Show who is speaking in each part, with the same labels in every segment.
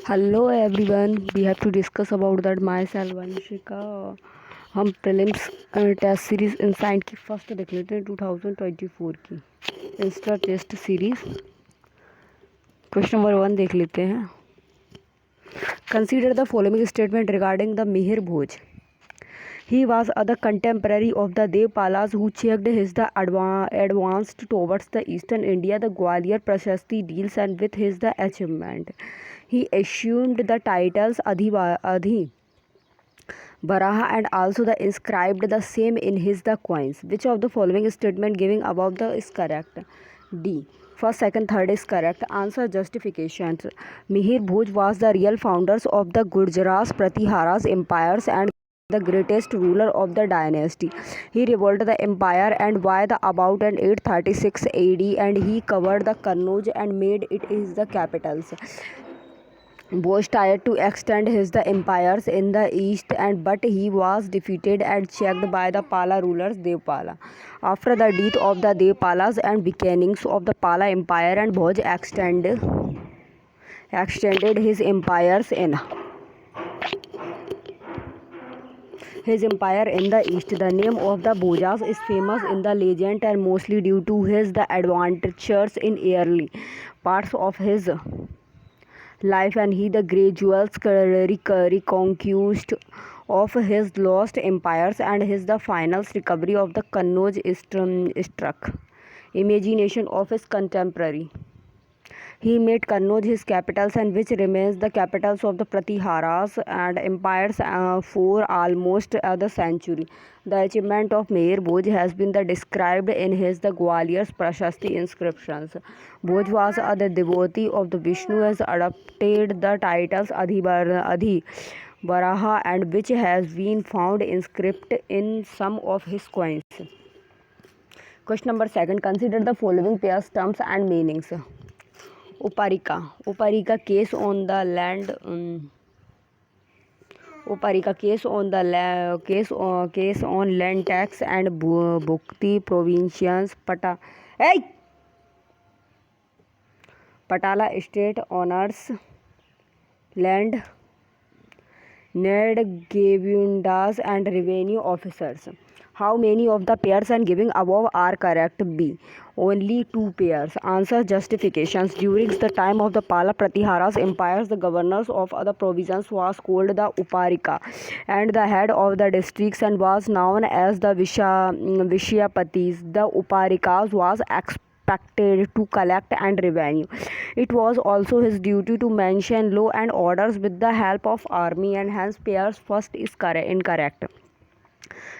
Speaker 1: Hello everyone, we have to discuss about that my self Vanshika. हम prelims test series in science की first देख लेते हैं 2024 की insta test series. Question number 1 देख लेते हैं। Consider the following statement regarding the Mihir Bhoj. He was the contemporary of the Devpalas who checked his the advanced towards the eastern India. The Gwalior Prashasti deals and with his the achievement. He assumed the titles Adhi Baraha and also the inscribed the same in his the coins. Which of the following statement giving above the is correct? D. First, second, third is correct. Answer justifications. Mihir Bhoj was the real founders of the Gurjaras, Pratiharas empires and the greatest ruler of the dynasty. He revolted the empire and by the about an 836 AD and he covered the Kannauj and made it his the capitals. Bose tried to extend his the empires in the east but he was defeated and checked by the Pala rulers Devpala. After the death of the Devpalas and beginnings of the Pala empire and Bhoj extended his empires in the east. The name of the Bhojas is famous in the legend and mostly due to his the adventures in early parts of his life and he the gradual reconquest of his lost empires and his the final recovery of the Kannauj struck imagination of his contemporary. He made Kannauj his capitals and which remains the capitals of the Pratiharas and empires for almost the century. The achievement of Mihir Bhoj has been described in his the Gwalior's Prashasti inscriptions. Bhoj was the devotee of the Vishnu has adopted the titles Adhi Baraha and which has been found inscribed in some of his coins. Question number 2. Consider the following pairs terms and meanings. Uparika case on the land case on land tax and bhukti provisions. Patala state honors land need Gavindas and revenue officers. How many of the pairs and giving above are correct? B. Only 2 pairs. Answer justifications. During the time of the Pala Pratiharas empires, the governors of other provinces was called the Uparika and the head of the districts and was known as the Vishyapatis. The Uparikas was expected to collect and revenue. It was also his duty to mention law and orders with the help of army and hence pairs first is incorrect.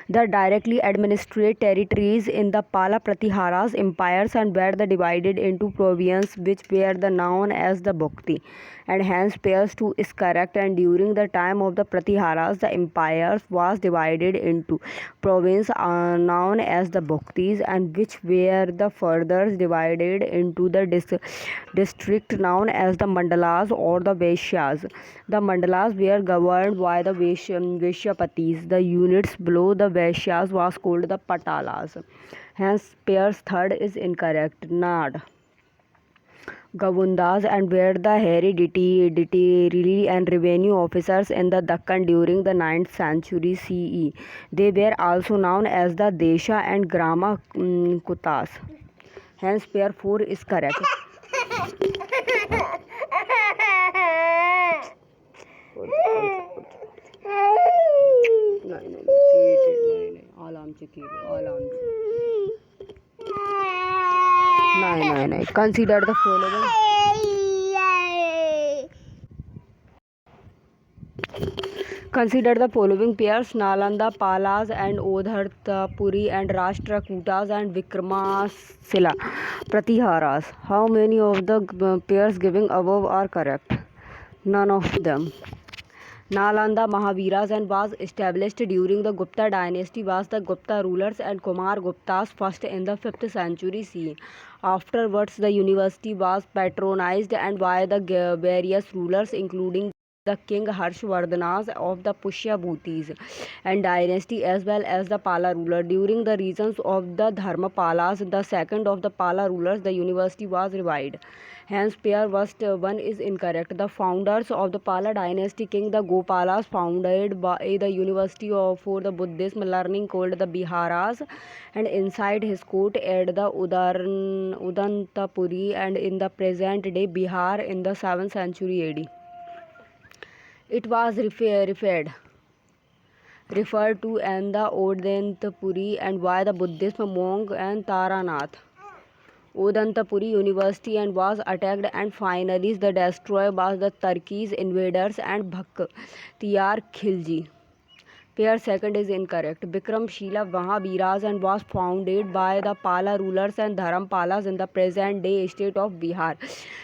Speaker 1: The directly administered territories in the Pala Pratiharas empires and were divided into provinces which were known as the Bhukti and hence pairs 2 is correct. And during the time of the Pratiharas the empires was divided into provinces known as the Bhuktis and which were further divided into the district known as the Mandalas or the Vaishyas. The Mandalas were governed by the Vaishyapatis. The units below the Vaishyas was called the Patalas. Hence pairs 3rd is incorrect. Nad Gavindas and were the hereditary and revenue officers in the Deccan during the 9th century CE. They were also known as the Desha and Grama Kutas. Hence pair 4 is correct. Consider the following. Consider the following pairs: Nalanda Palas and Odhartapuri and Rashtrakutas and Vikramasila Pratiharas. How many of the pairs given above are correct? None of them. Nalanda Mahaviras and was established during the Gupta dynasty was the Gupta rulers and Kumar Guptas first in the 5th century CE. Afterwards the university was patronized and by the various rulers including the king Harshvardhanas of the Pushya Bhutis and dynasty as well as the Pala ruler. During the reigns of the Dharmapalas, the second of the Pala rulers, the university was revived. Hence, pair first one is incorrect. The founders of the Pala dynasty, King the Gopalas, founded by the university for the Buddhism learning called the Biharas, and inside his court at the Udantapuri and in the present day Bihar in the 7th century AD. It was referred to in the Udantapuri and by the Buddhist monk and Taranath. Udantapuri University and was attacked and finally the destroyed by the Turkish invaders and Bhaktiyar Khilji. Pair second is incorrect. Bikramshila Mahabiraj and was founded by the Pala rulers and Dharampalas in the present day state of Bihar.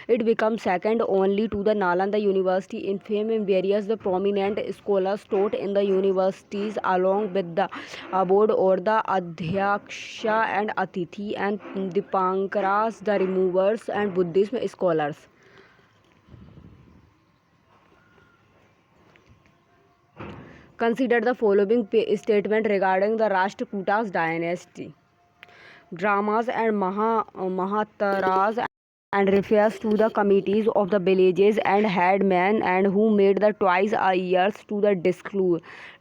Speaker 1: It becomes second only to the Nalanda University in fame and various the prominent scholars taught in the universities along with the board or the Adhyaksha and Atithi and Dipankaras, the removers and Buddhist scholars. Consider the following statement regarding the Rashtrakutas dynasty. Dramas and Mahataras and refers to the committees of the villages and headmen and who made the twice a year to the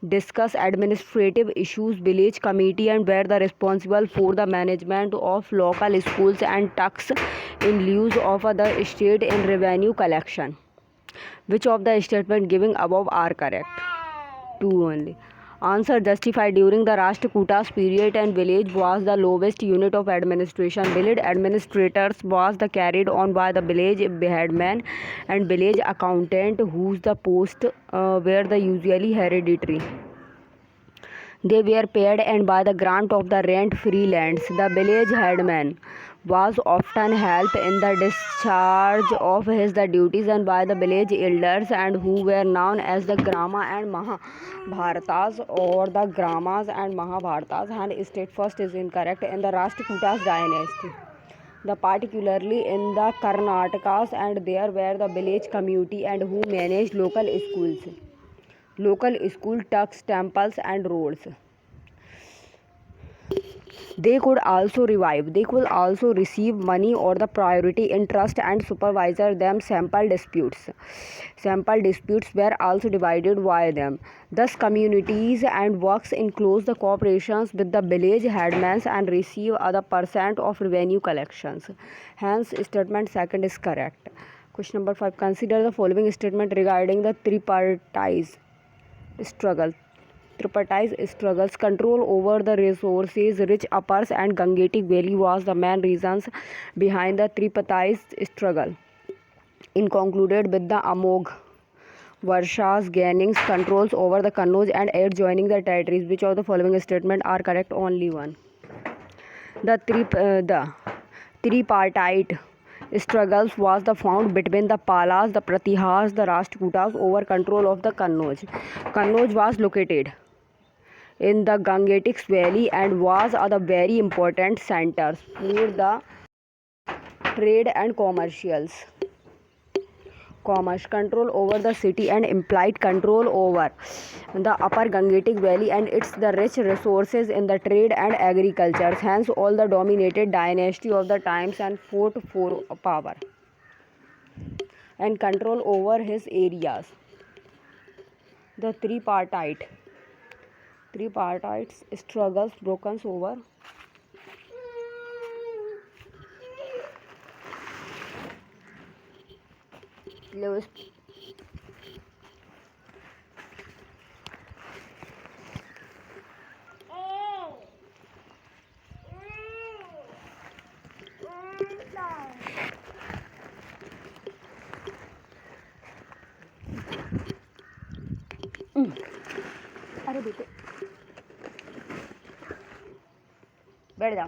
Speaker 1: discuss administrative issues. Village committee and were the responsible for the management of local schools and tax in lieu of the state in revenue collection. Which of the statement giving above are correct? Two only. Answer justified. During the Rashtrakutas period and village was the lowest unit of administration. Village administrators was the carried on by the village headman and village accountant whose the post were the usually hereditary. They were paid and by the grant of the rent-free lands. The village headman was often helped in the discharge of his the duties and by the village elders and who were known as the Grama and Mahabharatas or the Gramas and Mahabharatas. And state first is incorrect in the Rashtrakutas dynasty. The particularly in the Karnatakas and there were the village community and who managed local schools. Local school, tucks, temples and roads. They could also receive money or the priority interest and supervise them. Sample disputes were also divided by them. Thus communities and works in close the cooperations with the village headmen and receive other percent of revenue collections. Hence statement second is correct. Question number 5. Consider the following statement regarding the tripartite struggles. Control over the resources rich uppers and Gangetic Valley was the main reasons behind the tripartite struggle. In concluded with the Amogh Varshas gaining controls over the Kannauj and adjoining the territories. Which of the following statement are correct? Only one. The tripartite struggles was the found between the Palas, the Pratihas, the Rashtrakutas over control of the Kannauj. Kannauj was located in the Gangetic Valley and was the very important centers for the trade and commerce, control over the city and implied control over the upper Gangetic Valley and its the rich resources in the trade and agriculture. Hence all the dominated dynasty of the times and fought for power and control over his areas. The tripartite struggles broken over Lewis. अरे बेटे बैठ जा.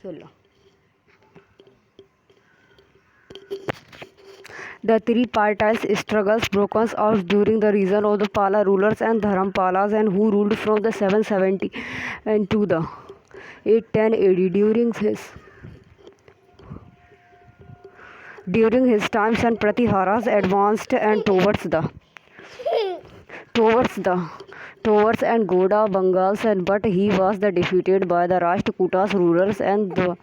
Speaker 1: चलो. The tripartite struggles broke out during the reign of the Pala rulers and Dharampalas and who ruled from the 770 and to the 810 AD. During his time, and Pratiharas advanced and towards Towards and Goda Bengals, but he was defeated by the Rashtrakutas rulers and the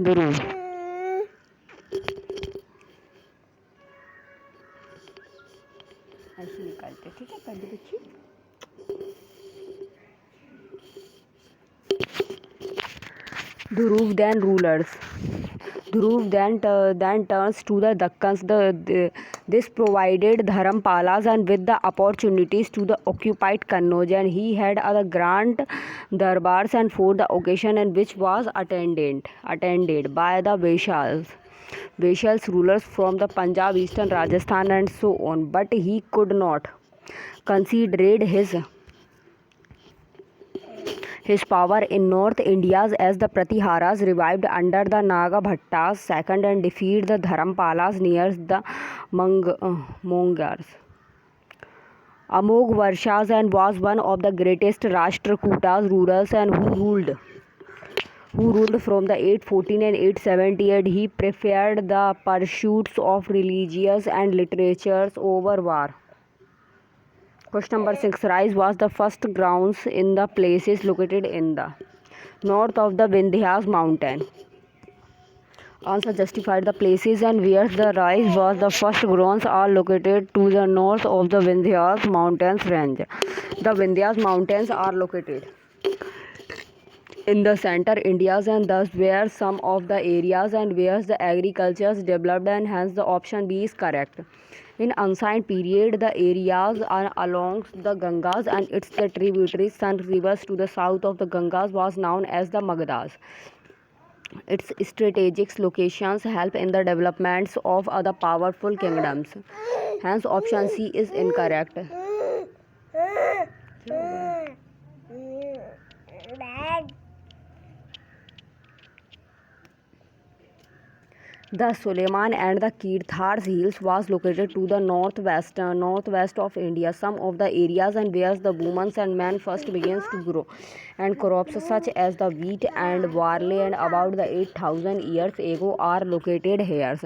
Speaker 1: Dhruv. ऐसे निकालते ठीक है पहले बच्ची Dhruv then rulers. Dhruv then turns to the Dakkans. This provided Dharampalas and with the opportunities to the occupied Kannauj, and he had other grand darbars and for the occasion, and which was attended by the Vaishals rulers from the Punjab, Eastern Rajasthan, and so on. But he could not consider his power in North India as the Pratiharas revived under the Nagabhattas second and defeated the Dharampalas near the Mongars. Amog Varshas and was one of the greatest Rashtrakutas rulers and who ruled from the 814 and 878. He preferred the pursuits of religious and literatures over war. Question number 6. Rice was the first grounds in the places located in the north of the Vindhyas mountain. Answer justified. The places and where the rice was the first grounds are located to the north of the Vindhyas mountains range. The Vindhyas mountains are located in the center Indias and thus where some of the areas and where the agriculture is developed, and hence the option B is correct. In ancient period, the areas are along the Gangas and its the tributaries and rivers to the south of the Gangas was known as the Magadhas. Its strategic locations help in the developments of other powerful kingdoms. Hence, option C is incorrect. The Suleiman and the Kirthar hills was located to the northwest of India. Some of the areas and where the women and men first begins to grow, and crops such as the wheat and barley and about the 8,000 years ago are located here.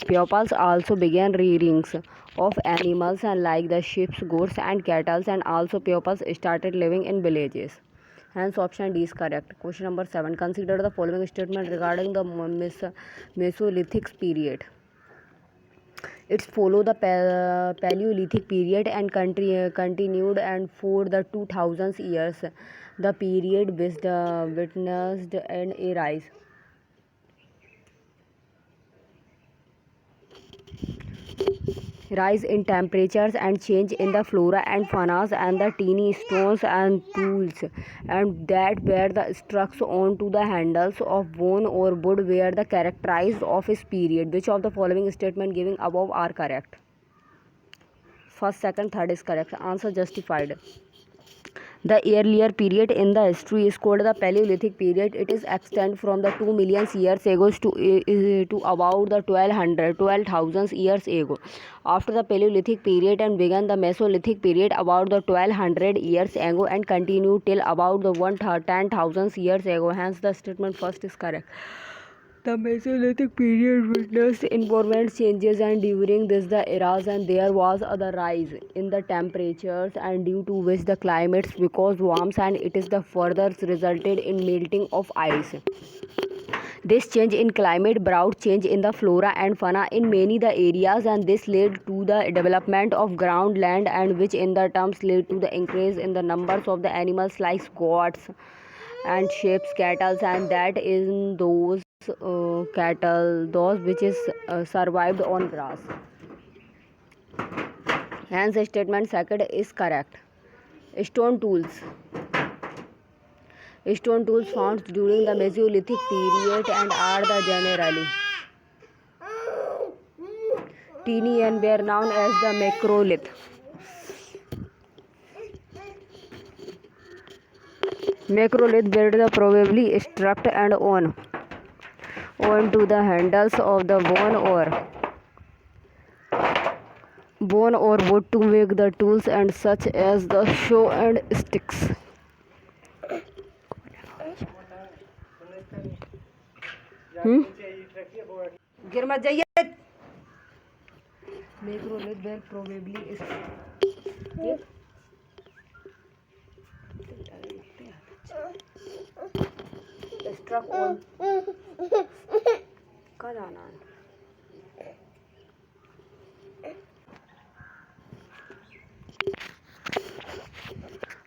Speaker 1: Peoples also began rearings of animals and like the sheep, goats and cattle, and also peoples started living in villages. Hence, option D is correct. Question number 7. Consider the following statement regarding the Mesolithic period. It's follow the Paleolithic period and continued and for the 2000 years. The period witnessed an rise in temperatures and change in the flora and fauna and the teeny stones and tools and that were the struck onto the handles of bone or wood were the characterized of his period. Which of the following statement giving above are correct? First, second, third is correct. Answer justified. The earlier period in the history is called the Paleolithic period. It is extend from the 2 million years ago to about the 12,000 years ago. After the Paleolithic period and began the Mesolithic period about the 1200 years ago and continued till about the 10,000 years ago. Hence, the statement first is correct. The Mesolithic period witnessed important changes and during this the eras and there was a rise in the temperatures and due to which the climates because warms and it is the further resulted in melting of ice. This change in climate brought change in the flora and fauna in many the areas and this led to the development of ground land and which in the terms led to the increase in the numbers of the animals like goats and sheep, cattle, and that in those cattle, those which is survived on grass. Hence, statement second is correct. Stone tools. Stone tools found during the Mesolithic period and are the generally teeny and were known as the macrolith. Macrolith were the probably struck and on to the handles of the bone or wood to make the tools and such as the saw and sticks. गिर मत जाइए. Macrolith were probably struck all कहाँ जाना है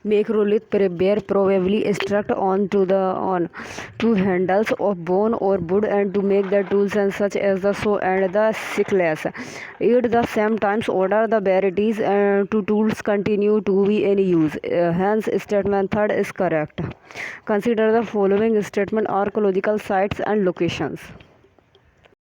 Speaker 1: Macrolith bear probably struck on two handles of bone or wood and to make the tools and such as the saw and the sickles. At the same time, order the varieties to tools continue to be in use. Hence, statement third is correct. Consider the following statement: archaeological sites and locations.